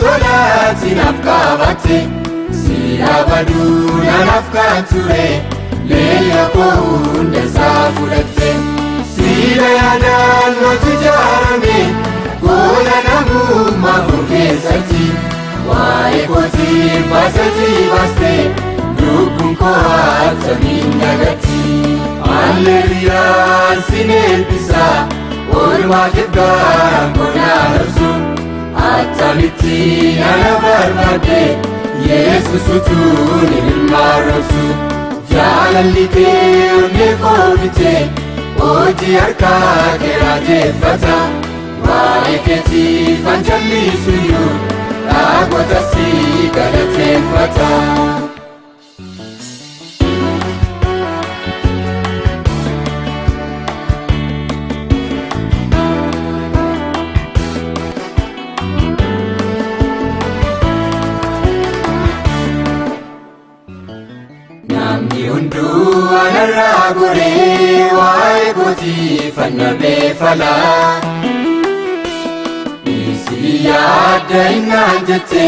lolati nafkabate Sirabadu na nafkature Leya ko hunda safurate Sira yadan no tujarame Gola namumma hukesati Wae koti basati baste Lubun ko atamin nagati Alleluya sinebisa Olma kibgaran kona harsu Atamiti anabarbade Yesus utuni milmarosu Jalalite unekobite Oji arka keraje fata Waeketi fanjali suyu Agotasi galate fata Namni hundu anarra gore wae koti fannabe fala Isiya daina jete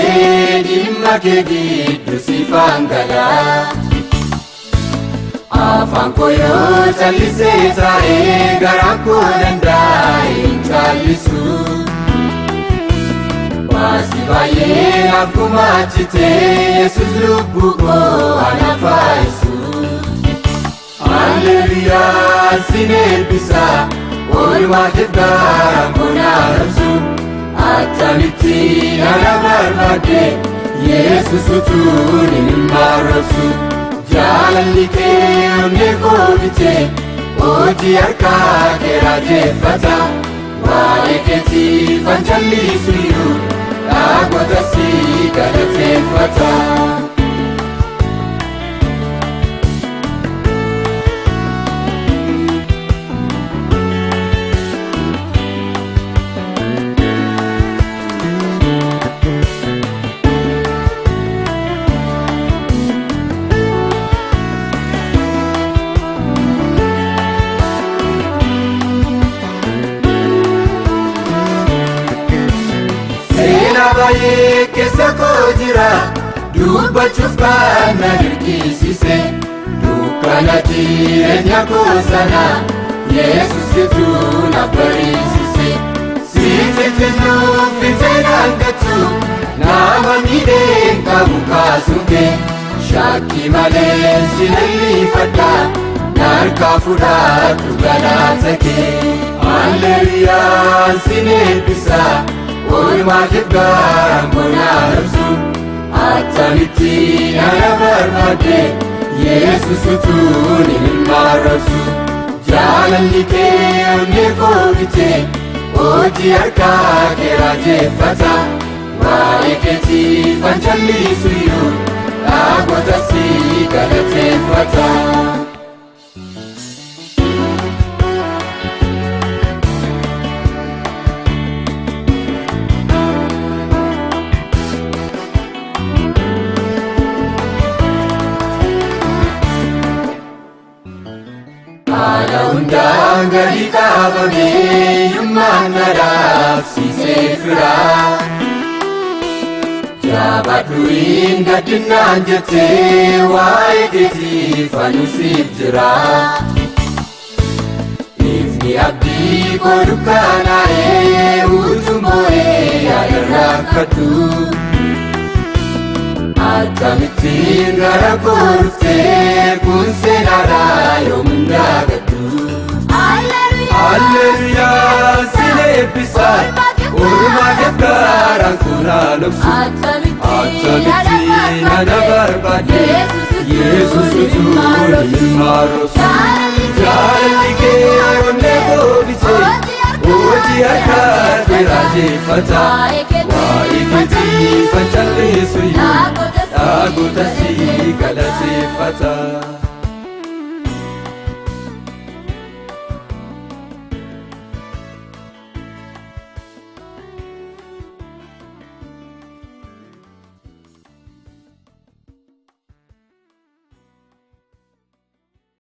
dimma ke giddu sifangala Afan koyo chalise sae garanko nandai chalisu Wasibaye akumachite Yesus lubuko anafaisu Alleluya sinebisa Olma kibgaran kona harsu Atamiti anabarbade Yesus utuni milmarosu Jalalike unekobite Oji arka keraje fata Waeketi fanjali suyu Agotasi galate fata Baye kesa kojira Dubachuuf kana dirqisiise Dukkana jireenya koo sana Yesusitu na barsiise Siititti nuffite dhangatu Nama miidheen qabu kaasuke Shakkii malee si lallifadha Narkaa fudhadhu galata kee Alleluya sin eebbisa Olma kibgaran kona harsu Atamiti anabarbade Yesus utuni milmarosu Jalalike unekobite Oji arka keraje fata Waeketi fanjali suyu Agotasi galate fata Undang gali kabame yumanaraf si sefra Jabatuin gadinan jete waeketi fanusif jira Ifni abdi kodukanae utumoe adarrakatu Atamitin gara korufte kun senara yomundagatu Alleluya sinebisa Olma kibgaran kona harsu Atamiti anabarbade Yesus utuni milmarosu Jalalike unekobite Oji arka keraje fata Waeketi fanjali suyu Agotasi galate fata